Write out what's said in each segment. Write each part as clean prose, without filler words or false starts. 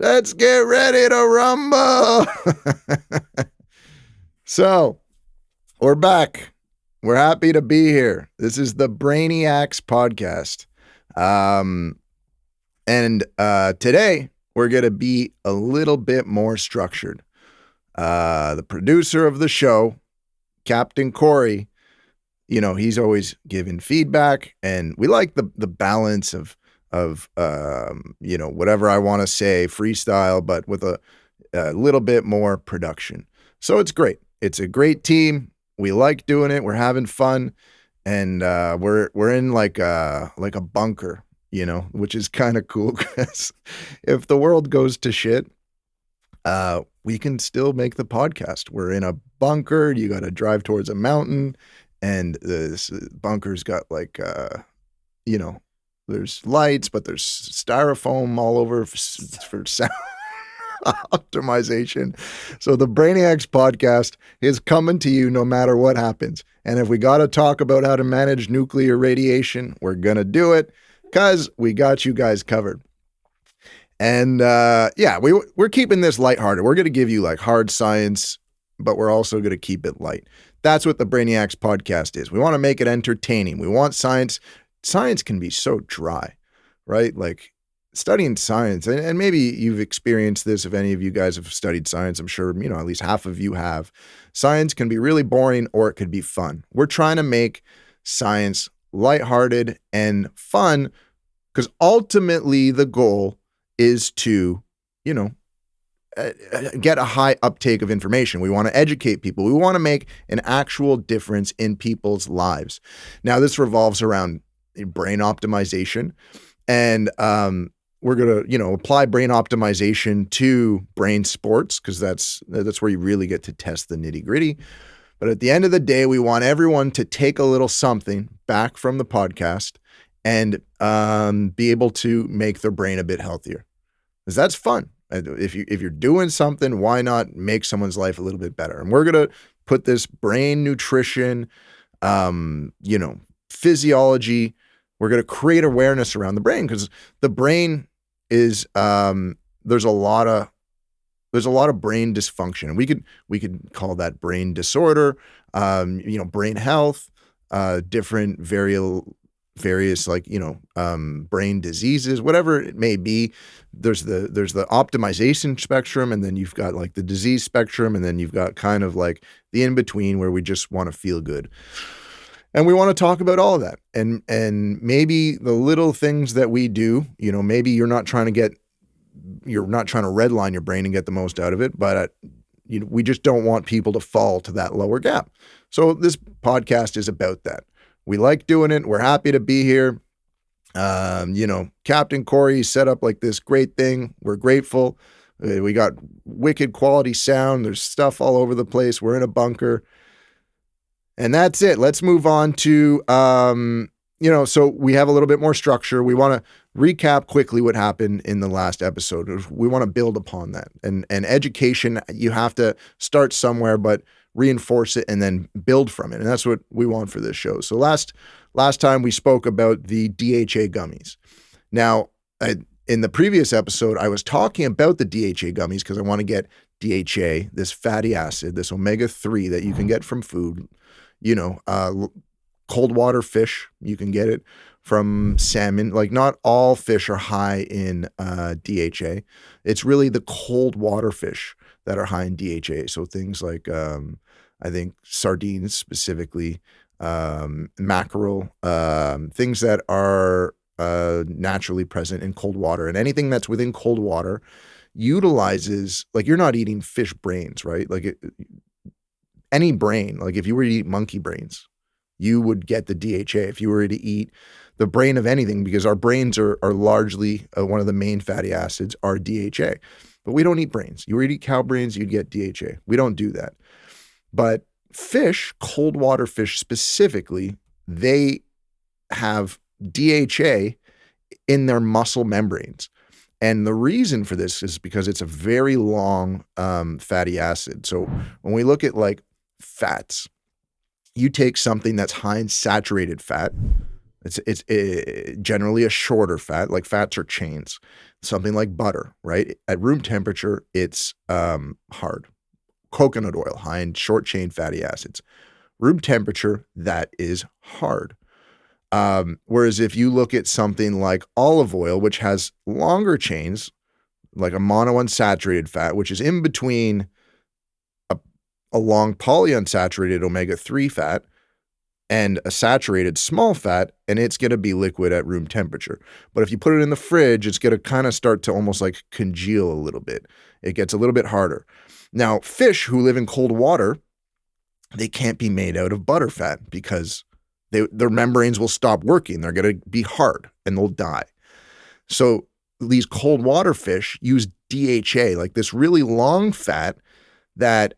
Let's get ready to rumble. So, we're back. We're happy to be here. This is the Braineaxe podcast. And today we're going to be a little bit more structured. The producer of the show, Captain Corey, he's always giving feedback, and we like the balance of whatever I want to say, freestyle, but with a little bit more production. So it's great. It's a great team. We like doing it. We're having fun, and we're in like a bunker, which is kind of cool because if the world goes to shit, we can still make the podcast. We're in a bunker. You got to drive towards a mountain, and this bunker's got there's lights, but there's styrofoam all over for sound optimization. So the Braineaxe podcast is coming to you no matter what happens. And if we got to talk about how to manage nuclear radiation, we're going to do it because we got you guys covered. And we're keeping this lighthearted. We're going to give you like hard science, but we're also going to keep it light. That's what the Braineaxe podcast is. We want to make it entertaining. We want science. Science can be so dry, right? Like studying science, and maybe you've experienced this if any of you guys have studied science. I'm sure, at least half of you have. Science can be really boring or it could be fun. We're trying to make science lighthearted and fun because ultimately the goal is to, get a high uptake of information. We want to educate people. We want to make an actual difference in people's lives. Now, this revolves around brain optimization, and we're going to, apply brain optimization to brain sports because that's where you really get to test the nitty gritty. But at the end of the day, we want everyone to take a little something back from the podcast and be able to make their brain a bit healthier, because that's fun. If you're doing something, why not make someone's life a little bit better? And we're going to put this brain nutrition, physiology, we're going to create awareness around the brain, because the brain is, there's a lot of brain dysfunction. We could call that brain disorder, brain health, different various brain diseases, whatever it may be. There's the optimization spectrum, and then you've got like the disease spectrum, and then you've got kind of like the in between where we just want to feel good. And we want to talk about all of that, and maybe the little things that we do, maybe you're not trying to redline your brain and get the most out of it, but we just don't want people to fall to that lower gap. So this podcast is about that. We like doing it. We're happy to be here. Captain Corey set up like this great thing. We're grateful. We got wicked quality sound. There's stuff all over the place. We're in a bunker. And that's it. Let's move on to, so we have a little bit more structure. We want to recap quickly what happened in the last episode. We want to build upon that. And education, you have to start somewhere, but reinforce it and then build from it. And that's what we want for this show. So last time we spoke about the DHA gummies. Now, in the previous episode, I was talking about the DHA gummies because I want to get DHA, this fatty acid, this omega-3 that you can get from food, cold water fish, you can get it from salmon. Like, not all fish are high in DHA. It's really the cold water fish that are high in DHA. So things like, I think sardines specifically, mackerel, things that are naturally present in cold water, and anything that's within cold water utilizes, like, you're not eating fish brains, right? Like any brain, like if you were to eat monkey brains, you would get the DHA. If you were to eat the brain of anything, because our brains are largely one of the main fatty acids are DHA, but we don't eat brains. You were to eat cow brains, you'd get DHA. We don't do that. But fish, cold water fish specifically, they have DHA in their muscle membranes. And the reason for this is because it's a very long fatty acid. So when we look at like fats, you take something that's high in saturated fat. It's generally a shorter fat, like fats are chains. Something like butter, right? At room temperature, it's hard. Coconut oil, high in short chain fatty acids. Room temperature, that is hard. Whereas if you look at something like olive oil, which has longer chains, like a monounsaturated fat, which is in between a long polyunsaturated omega-3 fat and a saturated small fat, and it's going to be liquid at room temperature. But if you put it in the fridge, it's going to kind of start to almost like congeal a little bit. It gets a little bit harder. Now, fish who live in cold water, they can't be made out of butter fat because their membranes will stop working. They're going to be hard and they'll die. So these cold water fish use DHA, like this really long fat that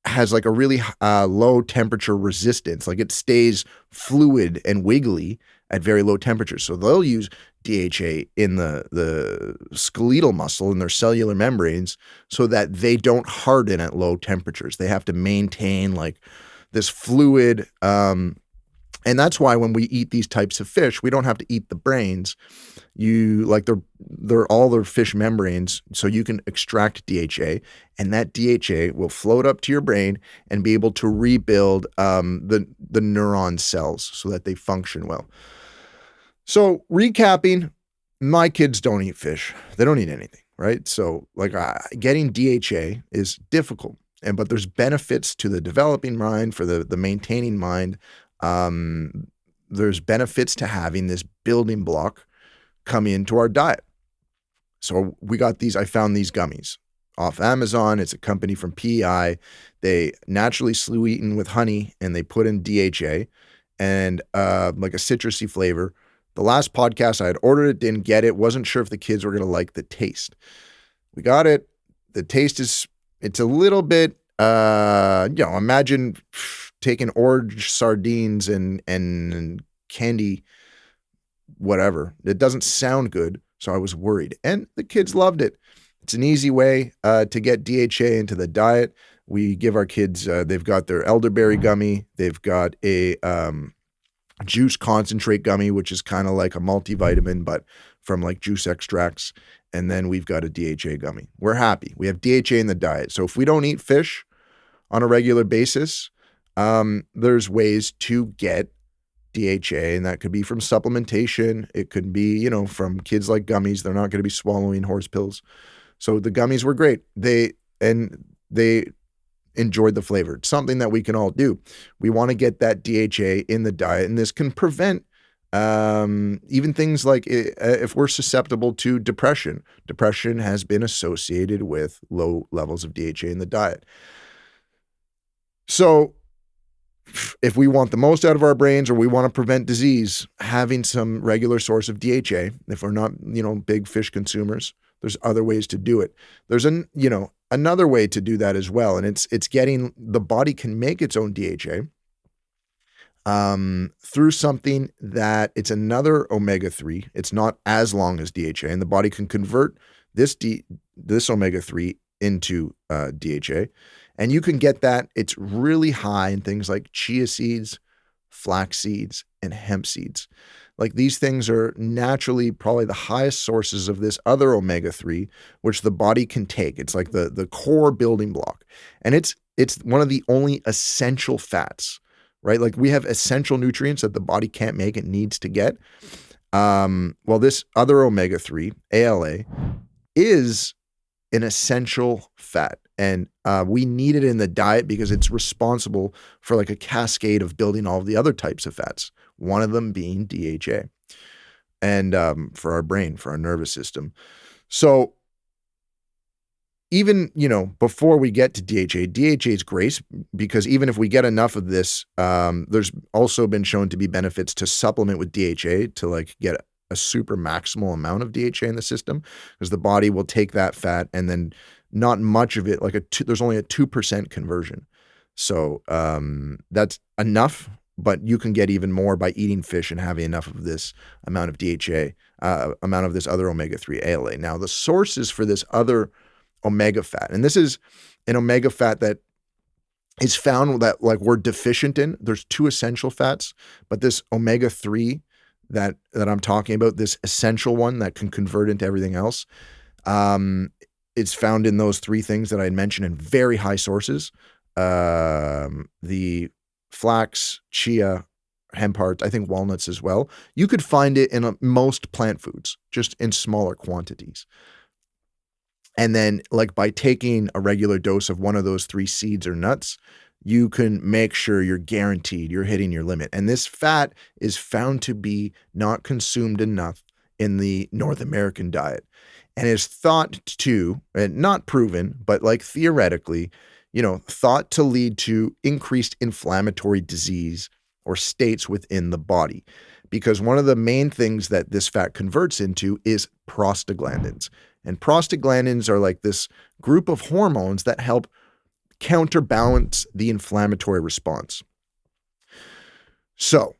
has like a really low temperature resistance. Like it stays fluid and wiggly at very low temperatures. So they'll use DHA in the skeletal muscle in their cellular membranes so that they don't harden at low temperatures. They have to maintain like this fluid. And that's why when we eat these types of fish, we don't have to eat the brains. They're all their fish membranes, so you can extract DHA, and that DHA will float up to your brain and be able to rebuild the neuron cells so that they function well. So recapping, my kids don't eat fish. They don't eat anything, right? So like getting DHA is difficult, but there's benefits to the developing mind, for the maintaining mind. There's benefits to having this building block come into our diet. So I found these gummies off Amazon. It's a company from PEI. They naturally sweeten with honey and they put in DHA and like a citrusy flavor. The last podcast I had ordered it, didn't get it, wasn't sure if the kids were going to like the taste. We got it. The taste it's a little bit, imagine taking orange sardines and candy, whatever. It doesn't sound good, so I was worried. And the kids loved it. It's an easy way to get DHA into the diet. We give our kids, they've got their elderberry gummy. They've got a juice concentrate gummy, which is kind of like a multivitamin, but from like juice extracts. And then we've got a DHA gummy. We're happy. We have DHA in the diet. So if we don't eat fish on a regular basis, there's ways to get DHA, and that could be from supplementation. It could be, from kids like gummies. They're not going to be swallowing horse pills. So the gummies were great. They enjoyed the flavor. It's something that we can all do. We want to get that DHA in the diet, and this can prevent even things like if we're susceptible to depression. Depression has been associated with low levels of DHA in the diet. So if we want the most out of our brains or we want to prevent disease, having some regular source of DHA, if we're not, big fish consumers, there's other ways to do it. There's another way to do that as well. And it's getting, the body can make its own DHA through something that it's another omega-3. It's not as long as DHA, and the body can convert this omega-3 into DHA. And you can get that. It's really high in things like chia seeds, flax seeds, and hemp seeds. Like these things are naturally probably the highest sources of this other omega-3, which the body can take. It's like the core building block. And it's one of the only essential fats, right? Like we have essential nutrients that the body can't make, it needs to get. Well, this other omega-3, ALA, is an essential fat. And we need it in the diet because it's responsible for like a cascade of building all of the other types of fats, one of them being DHA, and for our brain, for our nervous system. So even, before we get to DHA is great because even if we get enough of this, there's also been shown to be benefits to supplement with DHA to like get a super maximal amount of DHA in the system, because the body will take that fat and then not much of it, there's only a 2% conversion. So that's enough, but you can get even more by eating fish and having enough of this amount of DHA, amount of this other omega-3 ALA. Now, the sources for this other omega fat, and this is an omega fat that is found that like we're deficient in. There's two essential fats, but this omega-3 that I'm talking about, this essential one that can convert into everything else, It's found in those three things that I mentioned in very high sources. The flax, chia, hemp hearts, I think walnuts as well. You could find it in most plant foods, just in smaller quantities. And then, like, by taking a regular dose of one of those three seeds or nuts, you can make sure you're guaranteed you're hitting your limit. And this fat is found to be not consumed enough in the North American diet, and is thought to, and not proven, but like theoretically, thought to lead to increased inflammatory disease or states within the body. Because one of the main things that this fat converts into is prostaglandins. And prostaglandins are like this group of hormones that help counterbalance the inflammatory response. So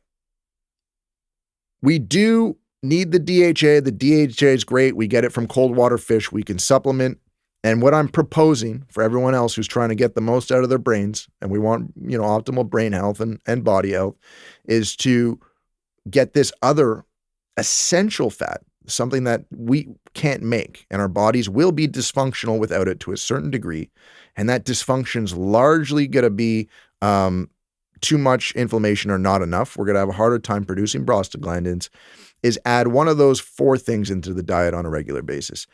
we do need the DHA. The DHA is great. We get it from cold water fish. We can supplement. And what I'm proposing for everyone else who's trying to get the most out of their brains, and we want, optimal brain health and body health, is to get this other essential fat, something that we can't make, and our bodies will be dysfunctional without it to a certain degree. And that dysfunction's largely going to be too much inflammation or not enough. We're going to have a harder time producing prostaglandins. Is add one of those four things into the diet on a regular basis.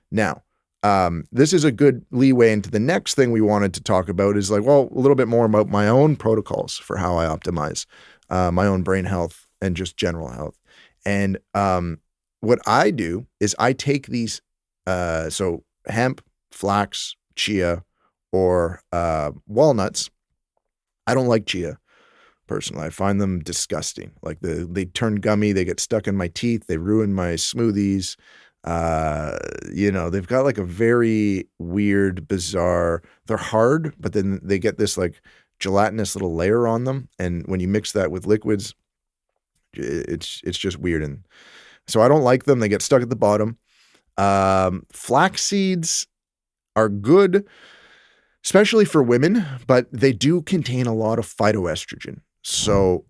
Now, this is a good leeway into the next thing we wanted to talk about is a little bit more about my own protocols for how I optimize my own brain health and just general health. And what I do is I take these, so hemp, flax, chia, or walnuts. I don't like chia. Personally, I find them disgusting. Like they turn gummy, they get stuck in my teeth, they ruin my smoothies. They've got like a very weird, bizarre, they're hard, but then they get this like gelatinous little layer on them. And when you mix that with liquids, it's just weird. And so I don't like them. They get stuck at the bottom. Flax seeds are good, especially for women, but they do contain a lot of phytoestrogen. So,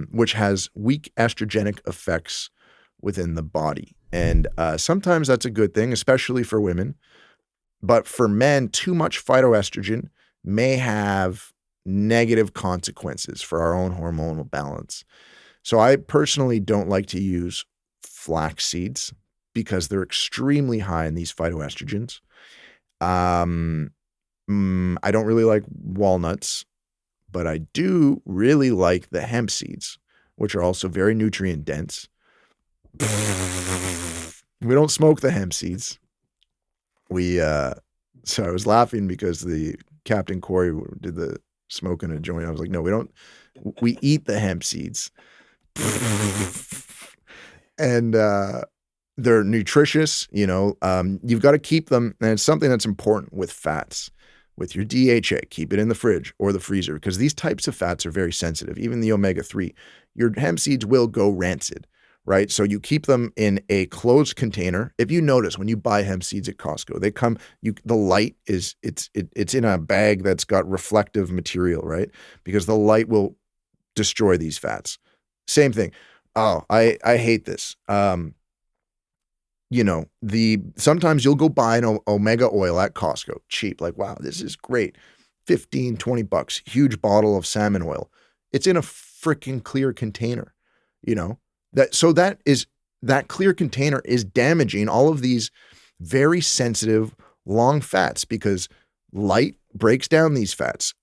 which has weak estrogenic effects within the body. And sometimes that's a good thing, especially for women. But for men, too much phytoestrogen may have negative consequences for our own hormonal balance. So I personally don't like to use flax seeds because they're extremely high in these phytoestrogens. I don't really like walnuts, but I do really like the hemp seeds, which are also very nutrient dense. We don't smoke the hemp seeds. So I was laughing because the Captain Corey did the smoking a joint. I was like, no, we don't. We eat the hemp seeds. And they're nutritious, you've got to keep them. And it's something that's important with fats. With your DHA, keep it in the fridge or the freezer because these types of fats are very sensitive. Even the omega-3, your hemp seeds will go rancid, right? So you keep them in a closed container. If you notice when you buy hemp seeds at Costco, they come, the light is, it's in a bag that's got reflective material, right? Because the light will destroy these fats. Same thing. Oh, I hate this. Sometimes you'll go buy an omega oil at Costco, cheap, like, wow, this is great. $15-20, huge bottle of salmon oil. It's in a freaking clear container, that clear container is damaging all of these very sensitive long fats because light breaks down these fats.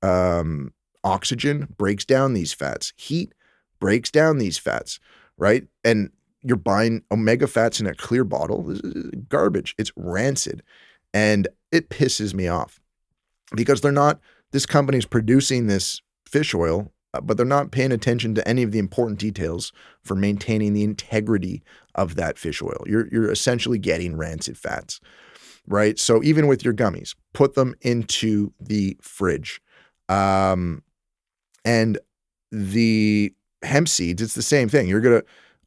Oxygen breaks down these fats. Heat breaks down these fats, right? And you're buying omega fats in a clear bottle. This is garbage. It's rancid. And it pisses me off because this company's producing this fish oil, but they're not paying attention to any of the important details for maintaining the integrity of that fish oil. You're essentially getting rancid fats, right? So even with your gummies, put them into the fridge. And the hemp seeds, it's the same thing.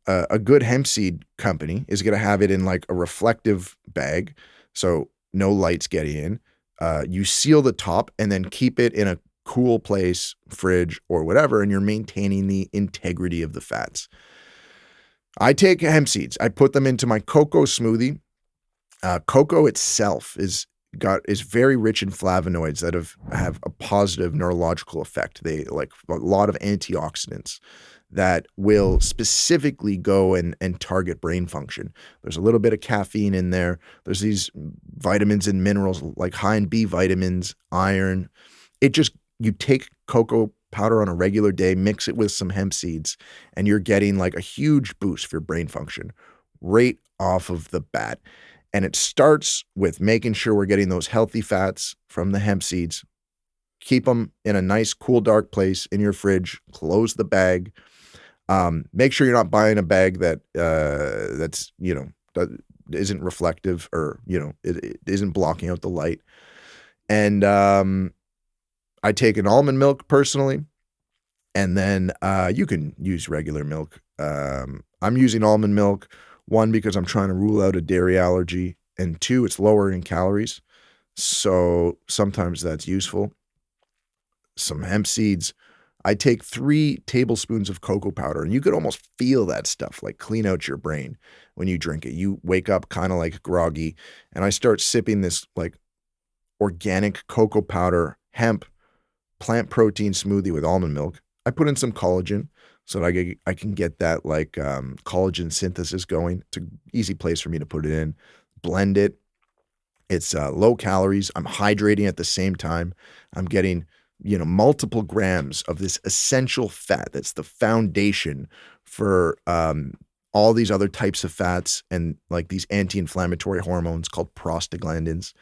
A good hemp seed company is going to have it in like a reflective bag, so no light's getting in. You seal the top and then keep it in a cool place, fridge or whatever, and you're maintaining the integrity of the fats. I take hemp seeds. I put them into my cocoa smoothie. Cocoa itself is very rich in flavonoids that have a positive neurological effect. They like a lot of antioxidants that will specifically go and target brain function. There's a little bit of caffeine in there. There's these vitamins and minerals like high in B vitamins, iron. You take cocoa powder on a regular day, mix it with some hemp seeds, and you're getting like a huge boost for brain function right off of the bat. And it starts with making sure we're getting those healthy fats from the hemp seeds. Keep them in a nice, cool, dark place in your fridge. Close the bag. Make sure you're not buying a bag that's that isn't reflective or it isn't blocking out the light. And I take an almond milk personally, and then you can use regular milk. I'm using almond milk. One, because I'm trying to rule out a dairy allergy, and two, it's lower in calories. So sometimes that's useful. Some hemp seeds. I take 3 tablespoons of cocoa powder, and you could almost feel that stuff like clean out your brain when you drink it. You wake up kind of like groggy, and I start sipping this like organic cocoa powder, hemp, plant protein smoothie with almond milk. I put in some collagen so that I can get that like collagen synthesis going. It's an easy place for me to put it in. Blend it. It's low calories. I'm hydrating at the same time. I'm getting multiple grams of this essential fat that's the foundation for all these other types of fats and like these anti-inflammatory hormones called prostaglandins,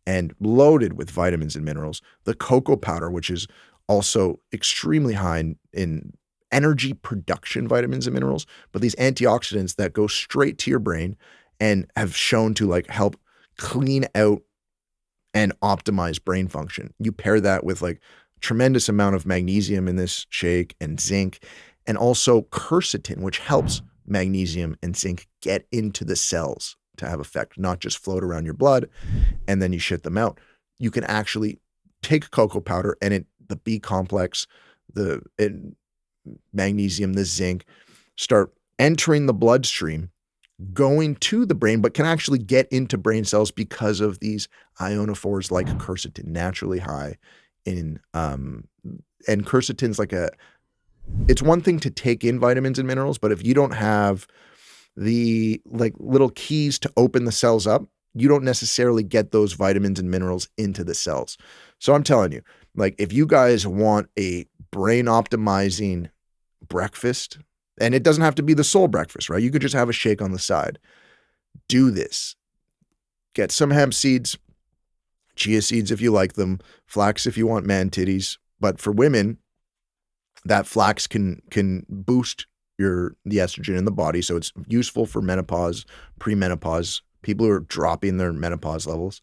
and loaded with vitamins and minerals. The cocoa powder, which is also extremely high in energy production vitamins and minerals, but these antioxidants that go straight to your brain and have shown to like help clean out and optimize brain function. You pair that with like tremendous amount of magnesium in this shake and zinc, and also quercetin, which helps magnesium and zinc get into the cells to have effect, not just float around your blood and then you shit them out. You can actually take cocoa powder and the B complex, the magnesium, the zinc, start entering the bloodstream, going to the brain, but can actually get into brain cells because of these ionophores like quercetin, naturally high in, and quercetin's it's one thing to take in vitamins and minerals, but if you don't have the like little keys to open the cells up, you don't necessarily get those vitamins and minerals into the cells. So I'm telling you, like if you guys want a brain optimizing breakfast, and it doesn't have to be the sole breakfast, right? You could just have a shake on the side. Do this. Get some hemp seeds, chia seeds if you like them, flax if you want man titties. But for women, that flax can boost the estrogen in the body. So it's useful for menopause, premenopause, people who are dropping their menopause levels,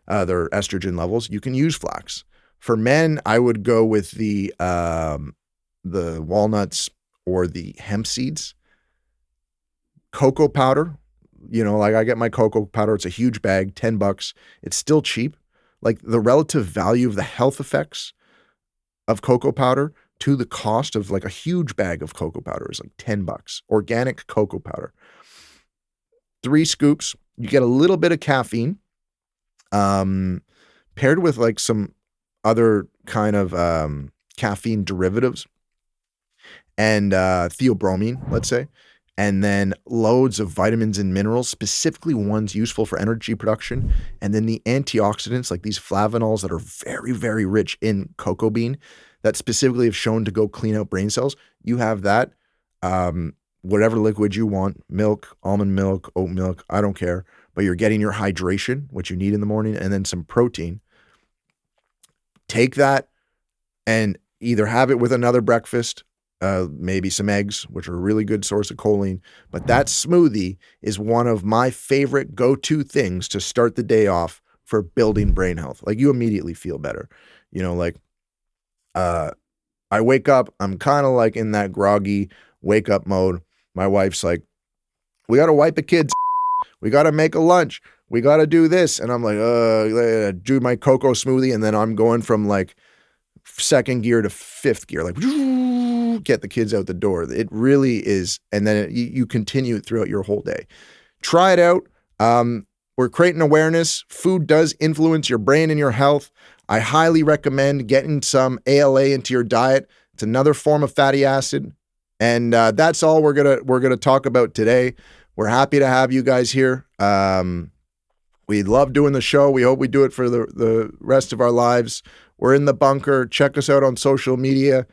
their estrogen levels. You can use flax. For men, I would go with the walnuts or the hemp seeds. Cocoa powder, like I get my cocoa powder. It's a huge bag, $10. It's still cheap. Like the relative value of the health effects of cocoa powder to the cost of like a huge bag of cocoa powder is like $10. Organic cocoa powder. 3 scoops. You get a little bit of caffeine, paired with like some other kind of caffeine derivatives and theobromine, let's say, and then loads of vitamins and minerals, specifically ones useful for energy production, and then the antioxidants like these flavonols that are very, very rich in cocoa bean that specifically have shown to go clean out brain cells. You have that, whatever liquid you want, milk, almond milk, oat milk, I don't care, but you're getting your hydration, which you need in the morning, and then some protein. Take that and either have it with another breakfast, maybe some eggs, which are a really good source of choline. But that smoothie is one of my favorite go-to things to start the day off for building brain health. Like you immediately feel better. I wake up, I'm kind of like in that groggy wake up mode. My wife's like, we got to wipe the kids. We got to make a lunch. We got to do this. And I'm like, do my cocoa smoothie. And then I'm going from like second gear to fifth gear, like get the kids out the door. It really is. And then you continue it throughout your whole day. Try it out. we're creating awareness. Food does influence your brain and your health. I highly recommend getting some ALA into your diet. It's another form of fatty acid. And that's all we're gonna talk about today. We're happy to have you guys here. We love doing the show. We hope we do it for the rest of our lives. We're in the bunker. Check us out on social media.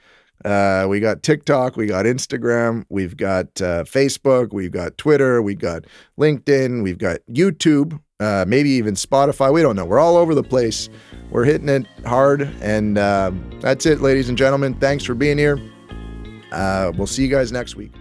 We got TikTok, we got Instagram, we've got Facebook, we've got Twitter, we've got LinkedIn, we've got YouTube, maybe even Spotify. We don't know. We're all over the place. We're hitting it hard. And that's it, ladies and gentlemen. Thanks for being here. We'll see you guys next week.